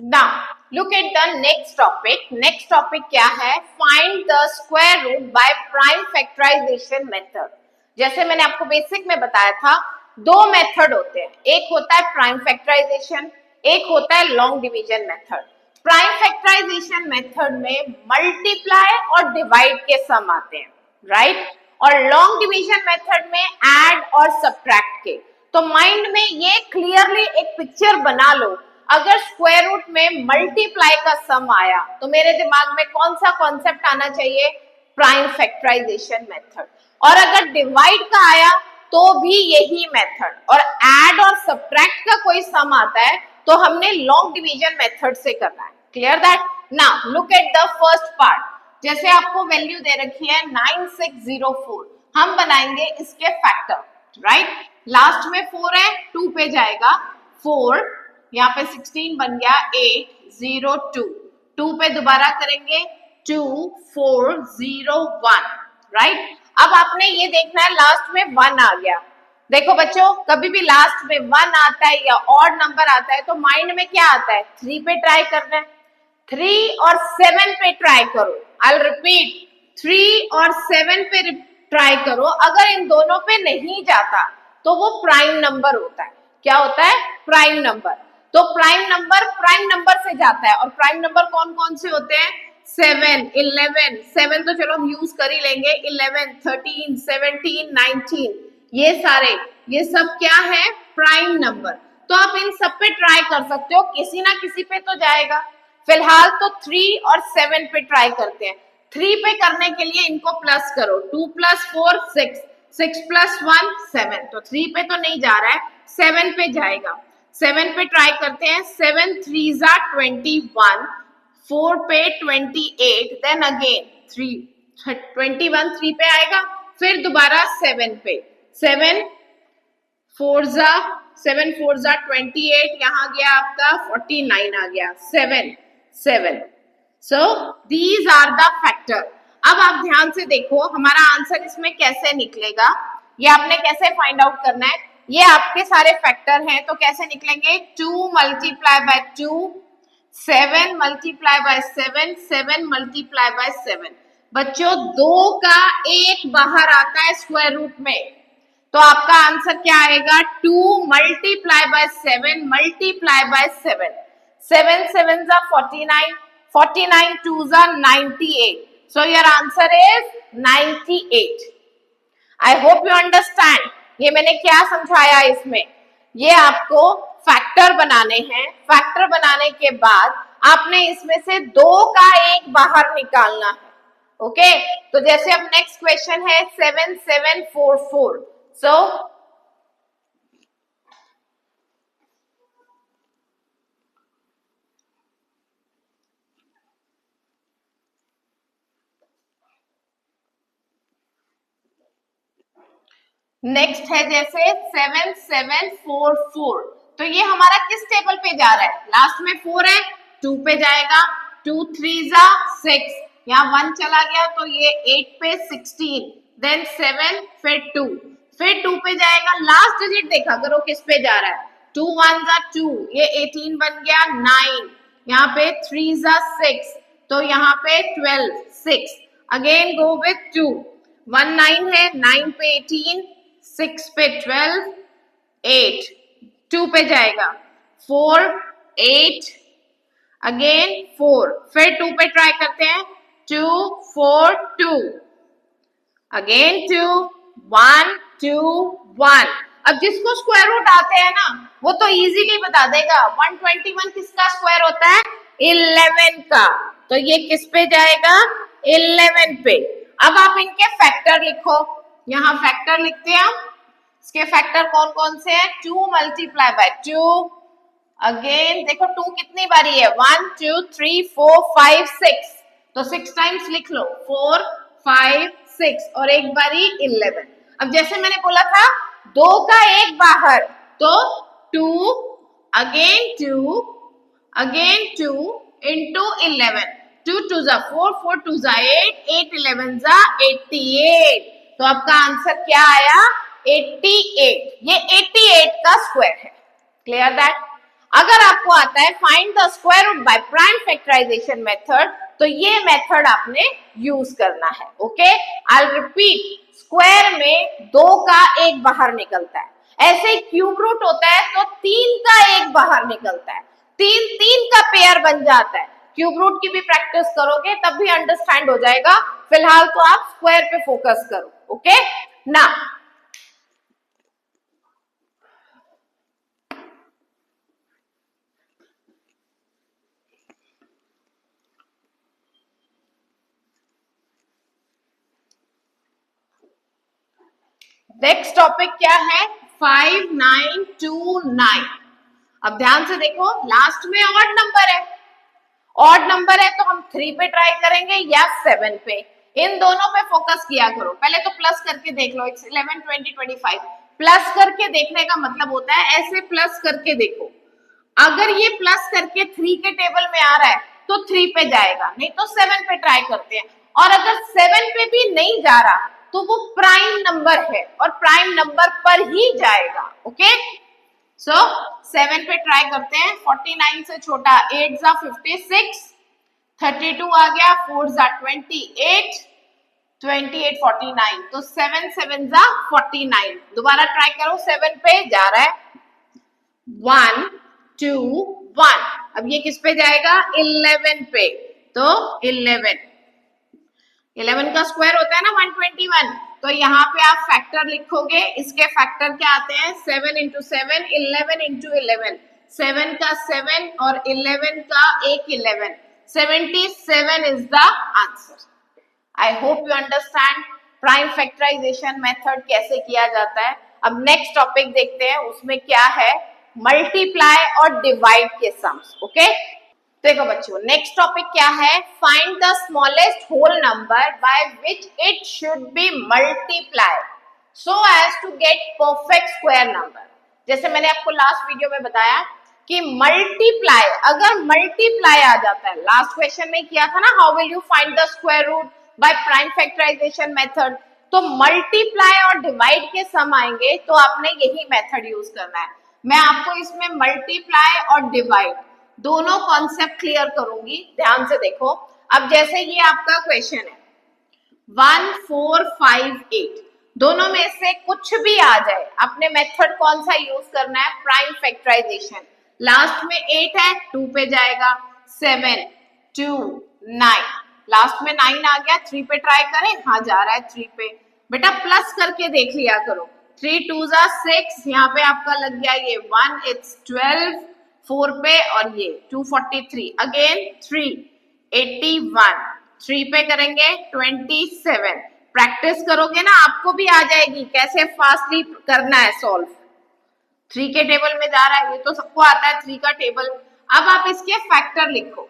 Now, look at the next topic. Next topic क्या है? Find the square root by prime factorization method. जैसे मैंने आपको basic में बताया था, दो मेथड होते हैं. एक होता है प्राइम फैक्टराइजेशन, एक होता है long division method. Prime factorisation method में मल्टीप्लाई और डिवाइड के सम आते हैं, राइट? और लॉन्ग डिवीजन मेथड में ऐड और सब्ट्रैक्ट के. तो माइंड में ये क्लियरली एक पिक्चर बना लो. अगर स्क्वायर रूट में मल्टीप्लाई का सम आया तो मेरे दिमाग में कौन सा कॉन्सेप्ट आना चाहिए? Prime factorisation method. और अगर डिवाइड का आया तो भी यही मेथड. और ऐड और सब्ट्रैक्ट का कोई सम आता है तो हमने लॉन्ग डिवीजन मेथड से करना है. Clear that? Now look at the first part. जैसे आपको वैल्यू दे रखी है 9604, हम बनाएंगे इसके फैक्टर, राइट? लास्ट में 4 है, 2 पे जाएगा 4, यहाँ पे 16 बन गया 802, 2 पे दोबारा करेंगे 2401, राइट? अब आपने ये देखना है लास्ट में 1 आ गया. देखो बच्चों, कभी भी लास्ट में 1 आता है या ऑड नंबर आता है तो माइंड में क्या आता है? 3 पे ट्राई करना है. 3 और 7 पे ट्राई करो. आई रिपीट, 3 और 7 पे ट्राई करो. अगर इन दोनों पे नहीं जाता तो वो प्राइम नंबर होता है. क्या होता है? Prime number. तो प्राइम नंबर से जाता है. और प्राइम नंबर कौन कौन से होते हैं? 7, 11, 7 तो चलो हम यूज कर ही लेंगे, 11, 13, 17, 19, ये सारे, ये सब क्या है? Prime number. तो आप इन सब पे ट्राई कर सकते हो, किसी ना किसी पे तो जाएगा. फिलहाल तो 3 और 7 पे ट्राई करते हैं. 3 पे करने के लिए इनको प्लस करो. 2 + 4 6, 6 + 1 7. तो 3 पे तो नहीं जा रहा है, 7 पे जाएगा. 7 पे ट्राई करते हैं. 7 3 21, 4 पे 28, देन अगेन 3 21 3 पे आएगा. फिर दोबारा 7 पे, 7 4 28, यहाँ गया आपका 49 आ गया. 7 7. So these are the factor. अब आप ध्यान से देखो हमारा आंसर इसमें कैसे निकलेगा. ये आपने कैसे फाइंड आउट करना है? ये आपके सारे फैक्टर हैं तो कैसे निकलेंगे? 2 × 2, 7 × 7, 7 × 7. बच्चों 2 का 1 बाहर आता है स्क्वायर रूट में, तो आपका आंसर क्या आएगा? 2 × 7 × 7. 7 7 49, 49 2 98. So your answer is 98. I hope you understand. ये मैंने क्या समझाया इसमें? ये आपको फैक्टर बनाने हैं. फैक्टर बनाने के बाद आपने इसमें से 2 का 1 बाहर निकालना है. ओके, तो जैसे अब नेक्स्ट क्वेश्चन है 7744. So नेक्स्ट है जैसे 7744. तो ये हमारा किस टेबल पे जा रहा है? लास्ट में 4 है, 2 पे जाएगा. 2 3 6, यहाँ 1 चला गया तो ये 8 पे 16, देन 7, फिर 2, फिर 2 पे जाएगा. लास्ट डिजिट देखा करो किस पे जा रहा है? 2 1 2, ये 18 बन गया 9, यहाँ पे 3 6, तो यहाँ पे 12 6. अगेन गो विथ 2, 1 9 है, 9 पे 18, 6 पे 12, 8, 2 पे जाएगा 4 8, अगेन 4, फिर 2 पे ट्राई करते हैं. 2 4 2, अगेन 2 1 2 1. अब जिसको स्क्वायर रूट आते हैं ना वो तो इजीली बता देगा. 121 किसका स्क्वायर होता है? 11 का. तो ये किस पे जाएगा? 11 पे. अब आप इनके फैक्टर लिखो. यहाँ फैक्टर लिखते हैं हम. इसके फैक्टर कौन कौन से हैं? 2 × 2, अगेन देखो 2 कितनी बारी है? 1 2 3 4 5 6, तो 6 टाइम्स लिख लो. 4 5 6 और एक बारी 11. अब जैसे मैंने बोला था 2 का 1 बाहर, तो 2 अगेन 2 अगेन 2 into 11. 2 2 4, 4 2 8, 8 11 88. तो आपका आंसर क्या आया? 88. ये 88 का स्क्वायर है. Clear that? अगर आपको आता है find the square root by prime factorisation method, तो ये मेथड आपने यूज करना है। Okay, I will repeat, square में 2 का 1 बाहर निकलता है, ऐसे क्यूब रूट होता है तो 3 का 1 बाहर निकलता है, 3 का पेयर बन जाता है। क्यूब रूट की भी प्रैक्टिस करोगे तब भी अंडरस्टैंड हो जाएगा, फिलहाल तो आप स्क्वायर पे फोकस करो। ओके ना, नेक्स्ट टॉपिक क्या है, 5929। अब ध्यान से देखो, लास्ट में ऑड नंबर है, ऑड नंबर है तो हम 3 पे ट्राई करेंगे या 7 पे, इन दोनों पे फोकस किया करो। पहले तो प्लस करके देख लो, 11 20 25 प्लस करके देखने का मतलब होता है ऐसे प्लस करके देखो, अगर ये प्लस करके 3 के टेबल में आ रहा है तो 3 पे जाएगा, नहीं तो 7 पे ट्राई करते हैं। और अगर 7 पे भी नहीं जा रहा तो वो प्राइम नंबर है और प्राइम नंबर पर ही जाएगा। ओके, सो 7 पे ट्राई करते हैं। 49 से छोटा 8 जा 56, 32 आ गया, 4 जा 28, 28 49, तो 7 7 जा 49। दोबारा ट्राई करो, 7 पे जा रहा है, 1 2 1, अब ये किस पे जाएगा, 11 पे, तो 11 का स्क्वायर होता है ना 121, तो यहाँ पे आप फैक्टर लिखोगे, इसके फैक्टर क्या आते हैं, 7 इंटू 7, 11 इंटू 11, 7 का 7 और 11 का एक 11, 77 is the answer. I hope you understand prime factorisation method कैसे किया जाता है। अब नेक्स्ट टॉपिक देखते हैं, उसमें क्या है, मल्टीप्लाई और डिवाइड के सम्स। ओके, देखो बच्चों, नेक्स्ट टॉपिक क्या है, find the smallest whole number by which it should be multiplied so as to get perfect square number. जैसे मैंने आपको लास्ट वीडियो में बताया कि मल्टीप्लाई, अगर मल्टीप्लाई आ जाता है, लास्ट क्वेश्चन में किया था ना, how will you find the square root by prime factorisation method, तो मल्टीप्लाई और डिवाइड के सम आएंगे तो आपने यही मेथड यूज करना है। मैं आपको इसमें मल्टीप्लाई और डिवाइड दोनों कॉन्सेप्ट क्लियर करूंगी, ध्यान से देखो। अब जैसे ये आपका क्वेश्चन है 1 4 5 8, दोनों में से कुछ भी आ जाए, अपने मेथड कौन सा यूज करना है, प्राइम फैक्टराइजेशन। लास्ट में 8 है, 2 पे जाएगा, 7 2 9, लास्ट में 9 आ गया, 3 पे ट्राई करें, हाँ जा रहा है 3 पे। बेटा प्लस करके देख लिया करो, 3 2 जा 6, यहाँ पे आपका लग गया ये 1, इट्स 12, 4 पे, और ये 243, अगेन 3 81, 3 पे करेंगे 27। प्रैक्टिस करोगे ना आपको भी आ जाएगी कैसे फास्टली करना है सॉल्व। 3 के टेबल में जा रहा है, ये तो सबको आता है 3 का टेबल। अब आप इसके फैक्टर लिखो,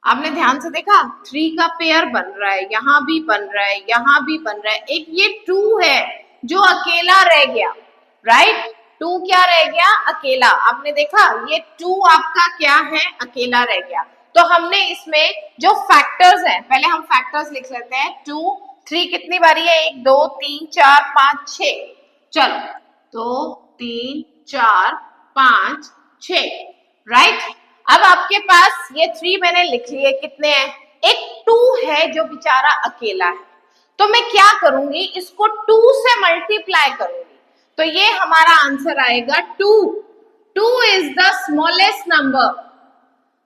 आपने ध्यान से देखा 3 का पेयर बन रहा है, यहाँ भी बन रहा है, यहाँ भी बन रहा है, एक ये 2 है जो अकेला रह गया, राइट, 2 क्या रह गया, अकेला। आपने देखा ये 2 आपका क्या है, अकेला रह गया। तो हमने इसमें जो फैक्टर्स हैं, पहले हम फैक्टर्स लिख लेते हैं। 2 3 कितनी बारी है, 1 2 3 4 5 6, चलो 2 3 4 5 6, राइट। अब आपके पास ये 3 मैंने लिख लिए, कितने हैं, एक 2 है जो बेचारा अकेला है, तो मैं क्या करूंगी, इसको 2 से मल्टीप्लाई करूंगी, तो ये हमारा आंसर आएगा 2। 2 इज द स्मॉलेस्ट नंबर,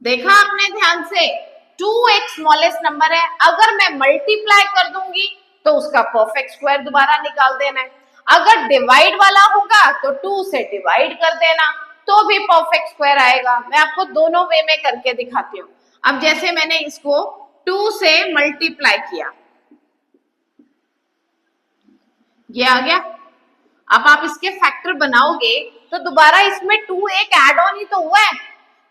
देखा आपने ध्यान से, 2 एक स्मॉलेस्ट नंबर है, अगर मैं मल्टीप्लाई कर दूंगी तो उसका परफेक्ट स्क्वायर दोबारा निकाल देना है, अगर डिवाइड वाला होगा तो 2 से डिवाइड कर देना तो भी परफेक्ट स्क्वायर आएगा। मैं आपको दोनों वे में करके दिखाती हूँ। अब जैसे मैंने इसको 2 से मल्टीप्लाई किया, ये आ गया। अब आप इसके फैक्टर बनाओगे तो दोबारा इसमें 2 एक ऐड ऑन ही तो हुआ है,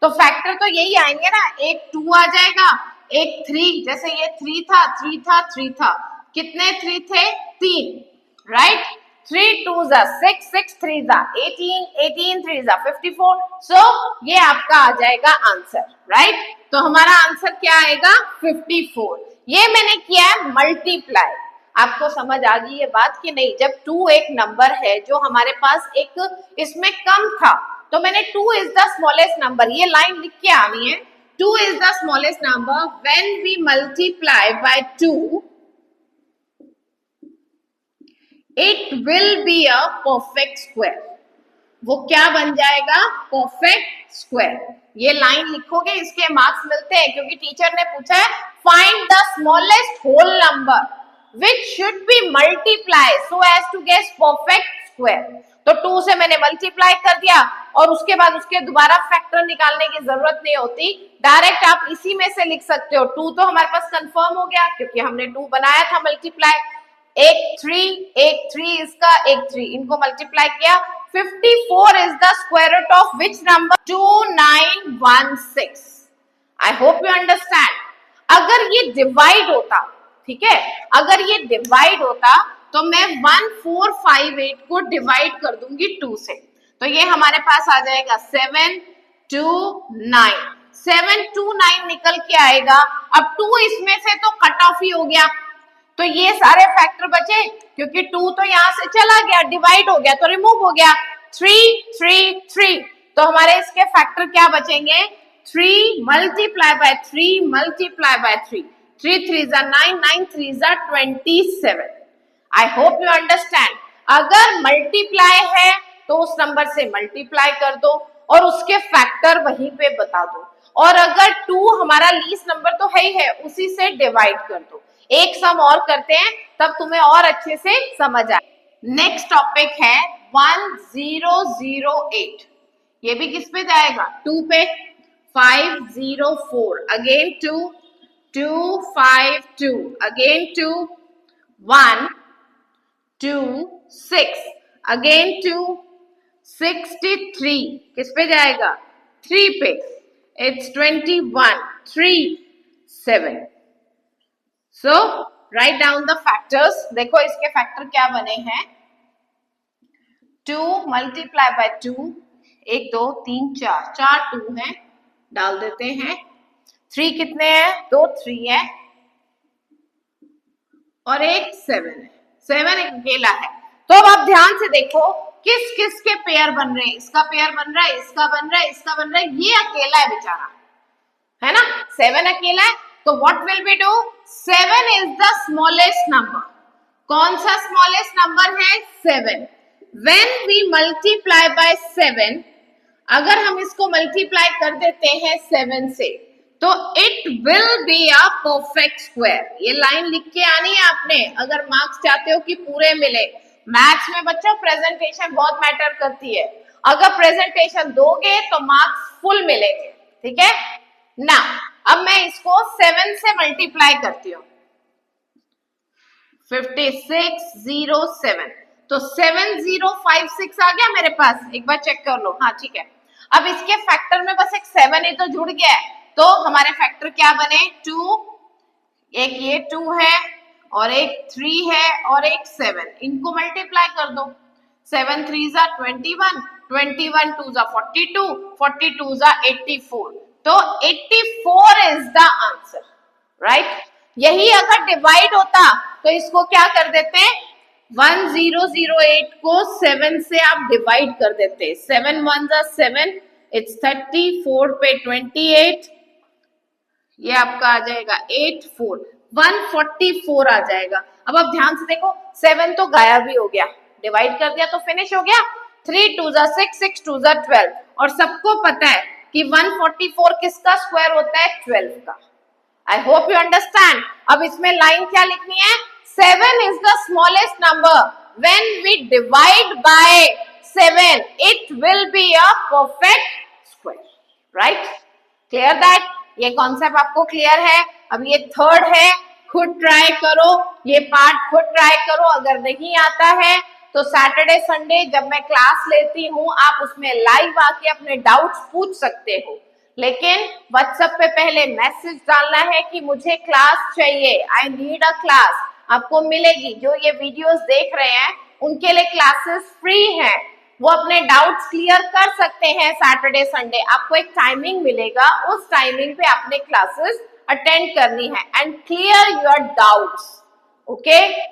तो फैक्टर तो यही आएंगे ना, एक 2 आ जाएगा, एक 3, जैसे ये 3 था 3 था 3 था, कितने 3 थे, 3, राइट। 3 2 जा 6, 6 3 जा 18, 18 3 जा 54, सो ये आपका आ जाएगा आंसर, राइट। तो हमारा आंसर क्या आएगा, 54। ये मैंने किया है मल्टीप्लाई। आपको समझ आ गई ये बात कि नहीं, जब 2 एक नंबर है जो हमारे पास एक इसमें कम था तो मैंने 2 इज द स्मॉलेस्ट नंबर, ये लाइन लिख के आनी है। 2 is the smallest number. When we multiply by 2, it will be a perfect square. वो क्या बन जाएगा? Perfect square. ये लाइन लिखोगे, इसके मार्क्स मिलते हैं, क्योंकि टीचर ने पूछा है find the smallest whole number which should be multiply so as to get perfect square. तो 2 से मैंने मल्टीप्लाई कर दिया और उसके बाद उसके दोबारा फैक्टर निकालने की जरूरत नहीं होती, डायरेक्ट आप इसी में से लिख सकते हो। 2 तो हमारे पास कंफर्म हो गया क्योंकि हमने 2 बनाया था मल्टीप्लाई। एक 3 इसका, एक 3, इनको मल्टीप्लाई किया। 54 is the square root of which number? 2916. I hope you understand. अगर ये डिवाइड होता, ठीक है, अगर ये डिवाइड होता तो मैं 1458 को डिवाइड कर दूंगी 2 से, तो ये हमारे पास आ जाएगा 729। 729 निकल के आएगा। अब 2 इसमें से तो कट ऑफ ही हो गया, तो ये सारे फैक्टर बचे, क्योंकि 2 तो यहां से चला गया, डिवाइड हो गया तो रिमूव हो गया। 3 3 3, तो हमारे इसके फैक्टर क्या बचेंगे? 3 मल्टीप्लाई बाय 3 मल्टीप्लाई बाय 3, 3 3 जा 9, 9 3 जा 27। आई होप यू अंडरस्टैंड। अगर मल्टीप्लाई है तो उस नंबर से मल्टीप्लाई कर दो और उसके फैक्टर वहीं पे बता दो, और अगर 2 हमारा लीस्ट नंबर तो है ही है, उसी से डिवाइड कर दो। एक सम और करते हैं, तब तुम्हें और अच्छे से समझ आए। नेक्स्ट टॉपिक है 1008। ये भी किस पे जाएगा? 2 पे। 504 अगेन 2, 252 अगेन 2, 1 2 6 अगेन 2, 63 किस पे जाएगा? 3 पे। It's 21 3 7। So write down the factors. देखो इसके फैक्टर क्या बने हैं? 2 मल्टीप्लाई बाय 2, 1 2 3 4, 4 2 है, डाल देते हैं। 3 कितने हैं? 2 3 है और एक 7 है। 7 एक अकेला है। तो अब आप ध्यान से देखो किस किस के पेयर बन रहे हैं। इसका पेयर बन रहा है, इसका बन रहा है, इसका बन रहा है, ये अकेला है बेचारा, है ना? 7 अकेला है, तो what will we do? 7 is the smallest number. कौन सा स्मॉलेस्ट नंबर है? 7। When we multiply by 7, अगर हम इसको मल्टीप्लाई कर देते हैं 7 से, तो it will be a perfect square. ये लाइन लिख के आनी है आपने, अगर मार्क्स चाहते हो कि पूरे मिले। मैथ्स में बच्चों प्रेजेंटेशन बहुत मैटर करती है, अगर प्रेजेंटेशन दोगे तो मार्क्स फुल मिलेंगे, ठीक है ना? अब मैं इसको 7 से मल्टीप्लाई करती हूँ। 5607, तो 7056 आ गया मेरे पास। एक बार चेक कर लो। हाँ ठीक है। अब इसके फैक्टर में बस एक 7 ही तो जुड़ गया है, तो हमारे फैक्टर क्या बने? 2, एक ये 2 है और एक 3 है और एक 7, इनको मल्टीप्लाई कर दो। 7 3 जा 21, 21 2 जा 42, 42 जा 84, तो 84 इज द आंसर, राइट? यही अगर डिवाइड होता तो इसको क्या कर देते हैं? 1008 को 7 से आप डिवाइड कर देते। 7 1 जा 7, इट्स 30, 4 पे 28, ये आपका आ जाएगा 8 4, 144 आ जाएगा। अब आप ध्यान से देखो, 7 तो गायब ही हो गया, डिवाइड कर दिया तो फिनिश हो गया। 3 2 जा 6, 6 2 जा 12, और सबको पता है कि 144 किसका स्क्वायर होता है? 12 का। आई होप यू अंडरस्टैंड। अब इसमें लाइन क्या लिखनी है? 7 is the smallest number. When we divide by 7, it will be a perfect square. Right? Clear that? ये कॉन्सेप्ट आपको क्लियर है? अब ये थर्ड है, खुद ट्राई करो, ये पार्ट खुद ट्राई करो। अगर नहीं आता है तो सैटरडे संडे जब मैं क्लास लेती हूँ, आप उसमें लाइव आके अपने डाउट्स पूछ सकते हो, लेकिन व्हाट्सएप पे पहले मैसेज डालना है कि मुझे क्लास चाहिए, आई नीड अ क्लास। आपको मिलेगी। जो ये वीडियोस देख रहे हैं उनके लिए क्लासेस फ्री हैं, वो अपने डाउट्स क्लियर कर सकते हैं सैटरडे संडे। आपको एक टाइमिंग मिलेगा, उस टाइमिंग पे आपने क्लासेस अटेंड करनी है and clear your doubts, okay?